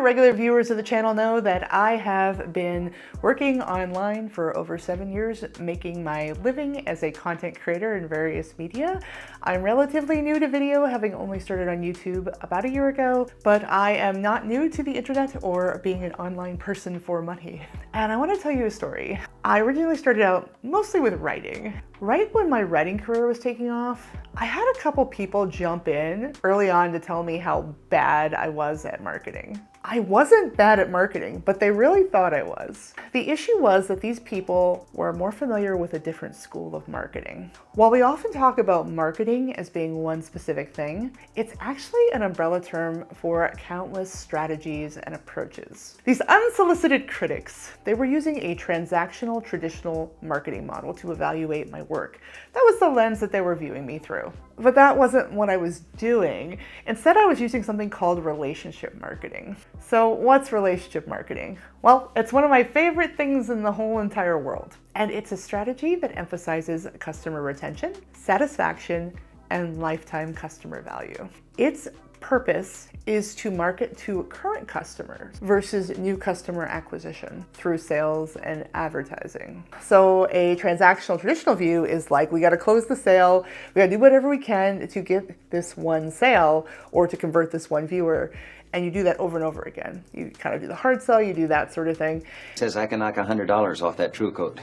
regular viewers of the channel know that I have been working online for over 7 years, making my living as a content creator in various media. I'm relatively new to video, having only started on YouTube about a year ago, but I am not new to the internet or being an online person for money. And I want to tell you a story. I originally started out mostly with writing. Right when my writing career was taking off, I had a couple people jump in early on to tell me how bad I was at marketing. I wasn't bad at marketing, but they really thought I was. The issue was that these people were more familiar with a different school of marketing. While we often talk about marketing as being one specific thing, it's actually an umbrella term for countless strategies and approaches. These unsolicited critics, they were using a transactional traditional marketing model to evaluate my work. That was the lens that they were viewing me through. But that wasn't what I was doing. Instead, I was using something called relationship marketing. So what's relationship marketing? Well, it's one of my favorite things in the whole entire world. And it's a strategy that emphasizes customer retention, satisfaction, and lifetime customer value. Its purpose is to market to current customers versus new customer acquisition through sales and advertising. So a transactional traditional view is like, we got to close the sale, we got to do whatever we can to get this one sale or to convert this one viewer. And you do that over and over again. You kind of do the hard sell, you do that sort of thing. Says I can knock $100 off that True Coat.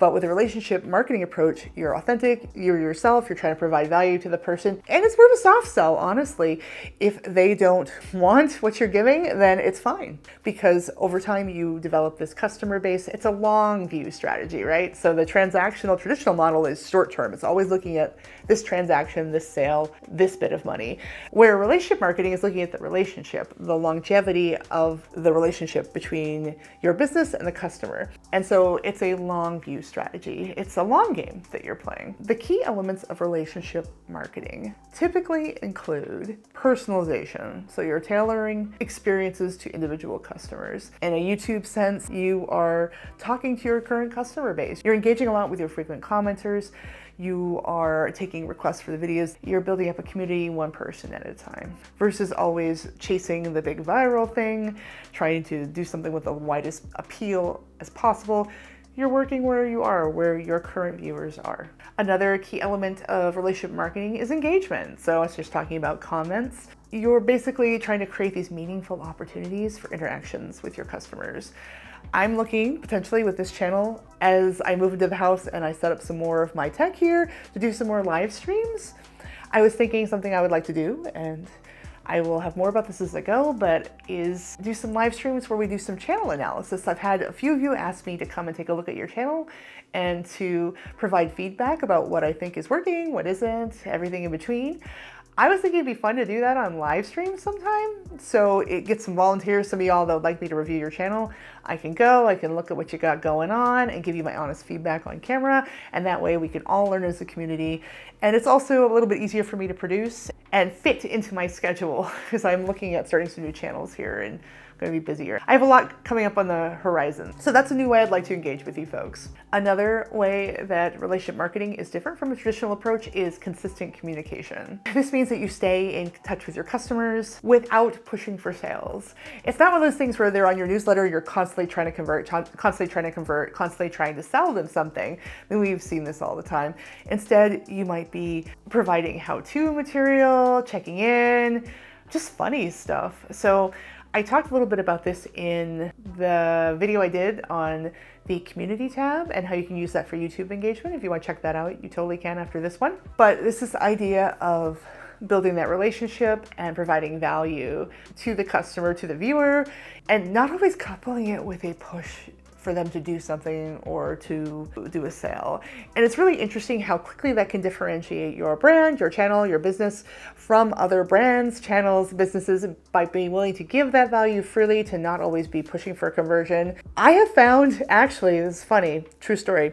But with a relationship marketing approach, you're authentic, you're yourself, you're trying to provide value to the person. And it's more of a soft sell, honestly. If they don't want what you're giving, then it's fine. Because over time you develop this customer base. It's a long view strategy, right? So the transactional traditional model is short term. It's always looking at this transaction, this sale, this bit of money. Where relationship marketing is looking at the relationship, the longevity of the relationship between your business and the customer. And so it's a long view strategy. It's a long game that you're playing. The key elements of relationship marketing typically include personalization. So you're tailoring experiences to individual customers. In a YouTube sense, you are talking to your current customer base. You're engaging a lot with your frequent commenters. You are taking requests for the videos. You're building up a community one person at a time versus always chasing the big viral thing, trying to do something with the widest appeal as possible. You're working where you are, where your current viewers are. Another key element of relationship marketing is engagement. So it's just talking about comments. You're basically trying to create these meaningful opportunities for interactions with your customers. I'm looking potentially with this channel as I move into the house and I set up some more of my tech here to do some more live streams. I was thinking something I would like to do, and I will have more about this as I go, but is do some live streams where we do some channel analysis. I've had a few of you ask me to come and take a look at your channel and to provide feedback about what I think is working, what isn't, everything in between. I was thinking it'd be fun to do that on live stream sometime. So it gets some volunteers, some of y'all that would like me to review your channel. I can go, I can look at what you got going on and give you my honest feedback on camera. And that way we can all learn as a community. And it's also a little bit easier for me to produce and fit into my schedule because I'm looking at starting some new channels here and going to be busier. I have a lot coming up on the horizon. So that's a new way I'd like to engage with you folks. Another way that relationship marketing is different from a traditional approach is consistent communication. This means that you stay in touch with your customers without pushing for sales. It's not one of those things where they're on your newsletter, you're constantly trying to convert, constantly trying to sell them something. I mean, we've seen this all the time. Instead, you might be providing how-to material, checking in, just funny stuff. So I talked a little bit about this in the video I did on the community tab and how you can use that for YouTube engagement. If you want to check that out, you totally can after this one. But this is the idea of building that relationship and providing value to the customer, to the viewer, and not always coupling it with a push for them to do something or to do a sale. And it's really interesting how quickly that can differentiate your brand, your channel, your business from other brands, channels, businesses by being willing to give that value freely, to not always be pushing for conversion. I have found, actually, this is funny, true story,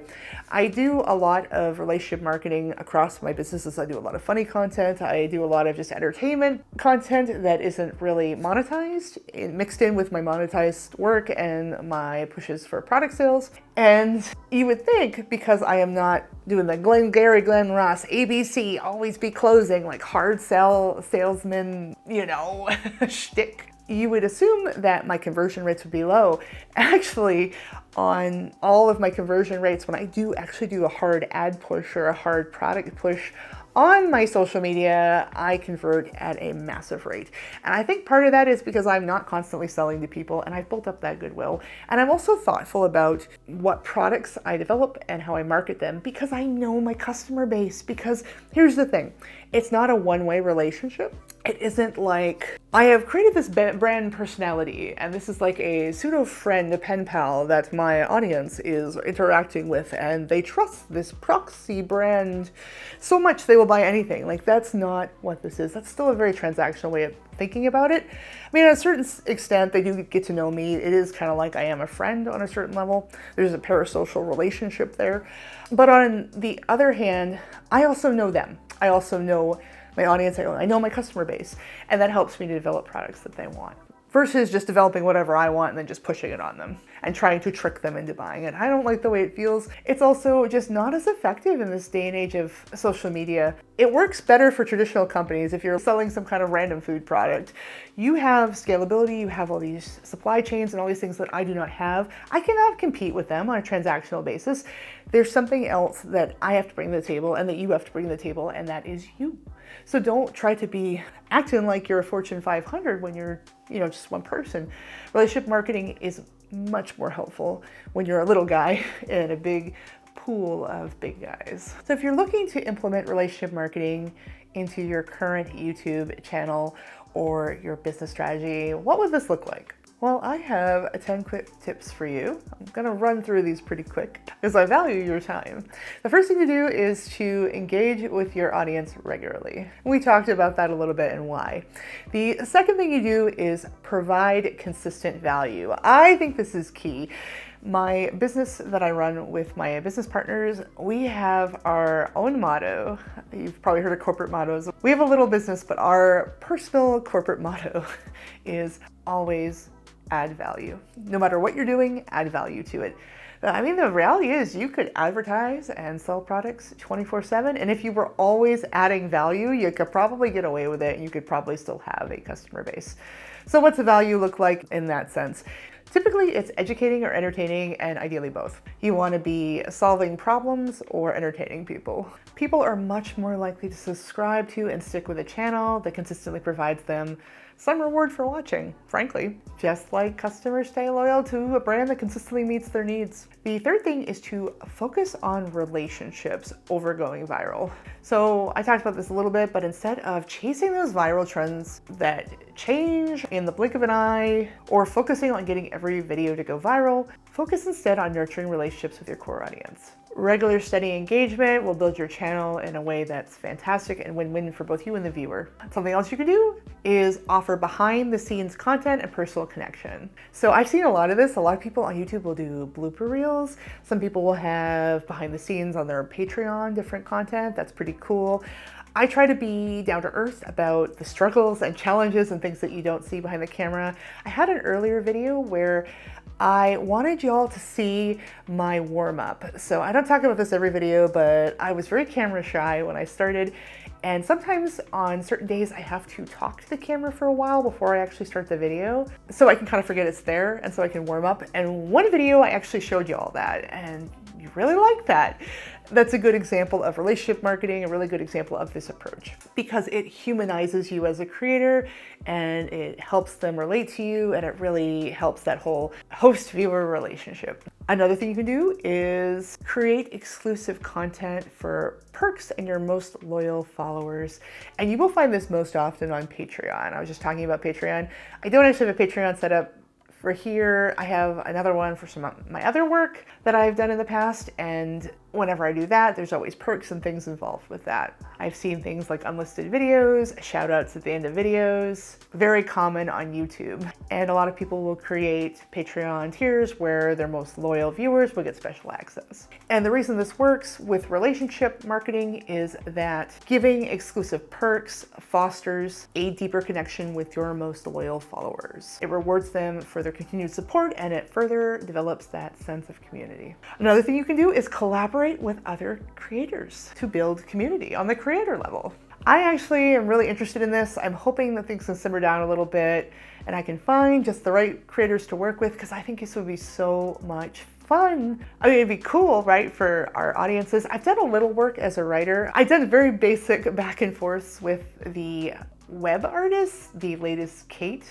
I do a lot of relationship marketing across my businesses. I do a lot of funny content. I do a lot of just entertainment content that isn't really monetized, mixed in with my monetized work and my pushes for product sales. And you would think, because I am not doing the Glengarry Glen Ross ABC, always be closing, like hard sell salesman, shtick, You would assume that my conversion rates would be low. Actually, on all of my conversion rates, when I do actually do a hard ad push or a hard product push on my social media, I convert at a massive rate. And I think part of that is because I'm not constantly selling to people and I've built up that goodwill. And I'm also thoughtful about what products I develop and how I market them because I know my customer base. Because here's the thing, it's not a one-way relationship. It isn't like I have created this brand personality and this is like a pseudo friend, a pen pal that my audience is interacting with, and they trust this proxy brand so much they will buy anything. Like, that's not what this is. That's still a very transactional way of thinking about it. I mean, at a certain extent, they do get to know me. It is kind of like I am a friend on a certain level. There's a parasocial relationship there. But on the other hand, I also know them. I also know my audience, I know my customer base, and that helps me to develop products that they want versus just developing whatever I want and then just pushing it on them and trying to trick them into buying it. I don't like the way it feels. It's also just not as effective in this day and age of social media. It works better for traditional companies if you're selling some kind of random food product. You have scalability, you have all these supply chains and all these things that I do not have. I cannot compete with them on a transactional basis. There's something else that I have to bring to the table and that you have to bring to the table, and that is you. So don't try to be acting like you're a Fortune 500 when you're, just one person. Relationship marketing is much more helpful when you're a little guy in a big pool of big guys. So if you're looking to implement relationship marketing into your current YouTube channel or your business strategy, what would this look like? Well, I have 10 quick tips for you. I'm gonna run through these pretty quick because I value your time. The first thing to do is to engage with your audience regularly. We talked about that a little bit and why. The second thing you do is provide consistent value. I think this is key. My business that I run with my business partners, we have our own motto. You've probably heard of corporate mottos. We have a little business, but our personal corporate motto is always add value. No matter what you're doing, add value to it. I mean, the reality is you could advertise and sell products 24/7, and if you were always adding value, you could probably get away with it and you could probably still have a customer base. So what's the value look like in that sense? Typically, it's educating or entertaining, and ideally both. You want to be solving problems or entertaining people. People are much more likely to subscribe to and stick with a channel that consistently provides them some reward for watching, frankly, just like customers stay loyal to a brand that consistently meets their needs. The third thing is to focus on relationships over going viral. So I talked about this a little bit, but instead of chasing those viral trends that change in the blink of an eye or focusing on getting every video to go viral, focus instead on nurturing relationships with your core audience. Regular, steady engagement will build your channel in a way that's fantastic and win-win for both you and the viewer. Something else you can do is offer behind-the-scenes content and personal connection. So I've seen a lot of this. A lot of people on YouTube will do blooper reels. Some people will have behind-the-scenes on their Patreon, different content. That's pretty cool. I try to be down to earth about the struggles and challenges and things that you don't see behind the camera. I had an earlier video where I wanted y'all to see my warm-up. So I don't talk about this every video, but I was very camera shy when I started. And sometimes on certain days I have to talk to the camera for a while before I actually start the video. So I can kind of forget it's there and so I can warm up. And one video I actually showed you all that and you really like that. That's a good example of relationship marketing, a really good example of this approach because it humanizes you as a creator and it helps them relate to you and it really helps that whole host-viewer relationship. Another thing you can do is create exclusive content for perks and your most loyal followers. And you will find this most often on Patreon. I was just talking about Patreon. I don't actually have a Patreon set up for here. I have another one for some of my other work that I've done in the past, and whenever I do that, there's always perks and things involved with that. I've seen things like unlisted videos, shout outs at the end of videos, very common on YouTube. And a lot of people will create Patreon tiers where their most loyal viewers will get special access. And the reason this works with relationship marketing is that giving exclusive perks fosters a deeper connection with your most loyal followers. It rewards them for their continued support and it further develops that sense of community. Another thing you can do is collaborate with other creators to build community on the creator level. I actually am really interested in this. I'm hoping that things can simmer down a little bit and I can find just the right creators to work with, because I think this would be so much fun. I mean, it'd be cool, right, for our audiences. I've done a little work as a writer. I've done very basic back and forths with the web artist, the latest Kate.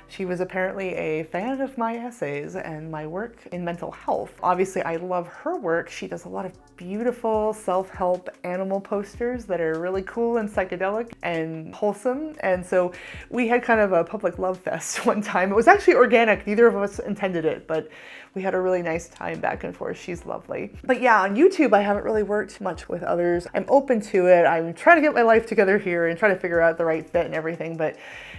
She was apparently a fan of my essays and my work in mental health. Obviously, I love her work. She does a lot of beautiful self-help animal posters that are really cool and psychedelic and wholesome. And so we had kind of a public love fest one time. It was actually organic. Neither of us intended it, but we had a really nice time back and forth. She's lovely. But yeah, on YouTube, I haven't really worked much with others. I'm open to it. I'm trying to get my life together here and try to figure out the right fit and everything. But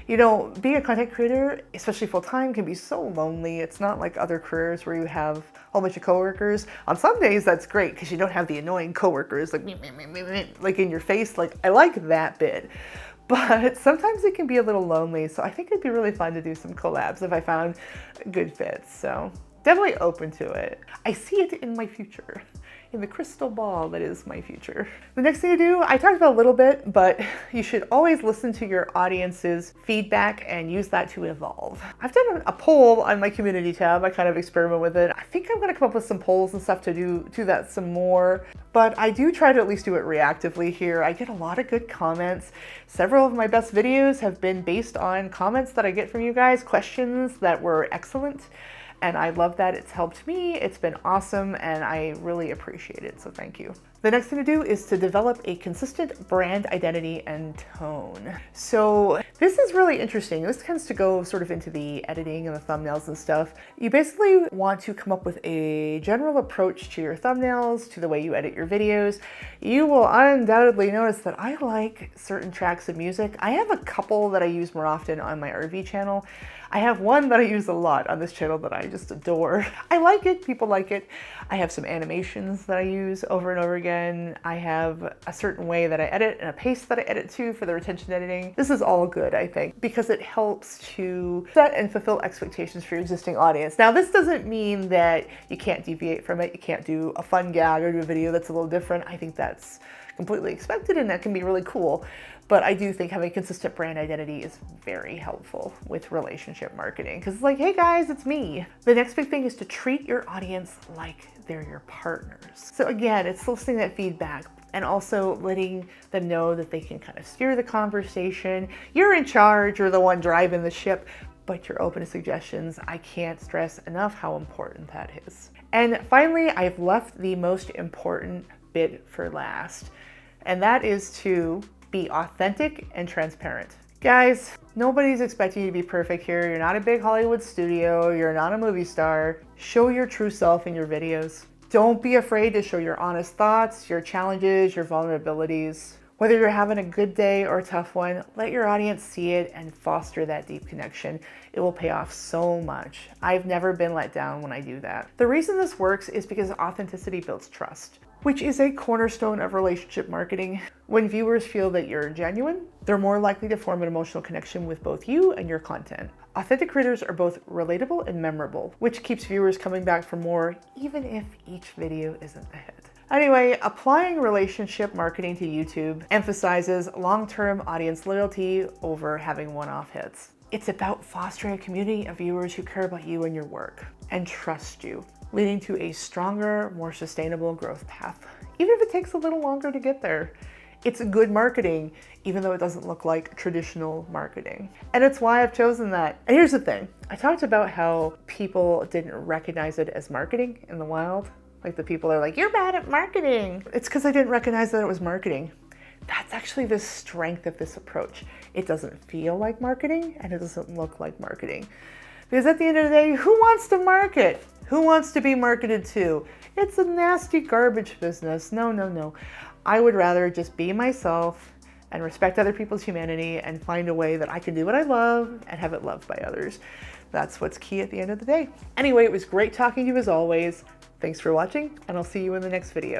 you know, being a content creator, especially full-time, can be so lonely. It's not like other careers where you have a whole bunch of coworkers. On some days, that's great because you don't have the annoying coworkers like in your face. Like, I like that bit. But sometimes it can be a little lonely. So I think it'd be really fun to do some collabs if I found good fits. So definitely open to it. I see it in my future, in the crystal ball that is my future. The next thing to do, I talked about a little bit, but you should always listen to your audience's feedback and use that to evolve. I've done a poll on my community tab. I kind of experiment with it. I think I'm gonna come up with some polls and stuff to do that some more, but I do try to at least do it reactively here. I get a lot of good comments. Several of my best videos have been based on comments that I get from you guys, questions that were excellent. And I love that. It's helped me. It's been awesome, and I really appreciate it. So thank you. The next thing to do is to develop a consistent brand identity and tone. So this is really interesting. This tends to go sort of into the editing and the thumbnails and stuff. You basically want to come up with a general approach to your thumbnails, to the way you edit your videos. You will undoubtedly notice that I like certain tracks of music. I have a couple that I use more often on my RV channel. I have one that I use a lot on this channel that I just adore. I like it, people like it. I have some animations that I use over and over again. I have a certain way that I edit and a pace that I edit to for the retention editing. This is all good, I think, because it helps to set and fulfill expectations for your existing audience. Now, this doesn't mean that you can't deviate from it. You can't do a fun gag or do a video that's a little different. I think that's completely expected and that can be really cool. But I do think having consistent brand identity is very helpful with relationship marketing, because it's like, hey guys, it's me. The next big thing is to treat your audience like they're your partners. So again, it's listening to that feedback and also letting them know that they can kind of steer the conversation. You're in charge, you're the one driving the ship, but you're open to suggestions. I can't stress enough how important that is. And finally, I've left the most important bit for last, and that is to be authentic and transparent. Guys, nobody's expecting you to be perfect here. You're not a big Hollywood studio. You're not a movie star. Show your true self in your videos. Don't be afraid to show your honest thoughts, your challenges, your vulnerabilities. Whether you're having a good day or a tough one, let your audience see it and foster that deep connection. It will pay off so much. I've never been let down when I do that. The reason this works is because authenticity builds trust, which is a cornerstone of relationship marketing. When viewers feel that you're genuine, they're more likely to form an emotional connection with both you and your content. Authentic creators are both relatable and memorable, which keeps viewers coming back for more, even if each video isn't a hit. Anyway, applying relationship marketing to YouTube emphasizes long-term audience loyalty over having one-off hits. It's about fostering a community of viewers who care about you and your work and trust you, leading to a stronger, more sustainable growth path, even if it takes a little longer to get there. It's good marketing, even though it doesn't look like traditional marketing. And it's why I've chosen that. And here's the thing. I talked about how people didn't recognize it as marketing in the wild. Like the people are like, you're bad at marketing. It's because I didn't recognize that it was marketing. That's actually the strength of this approach. It doesn't feel like marketing and it doesn't look like marketing. Because at the end of the day, who wants to market? Who wants to be marketed to? It's a nasty garbage business. No, no, no. I would rather just be myself and respect other people's humanity and find a way that I can do what I love and have it loved by others. That's what's key at the end of the day. Anyway, it was great talking to you as always. Thanks for watching, and I'll see you in the next video.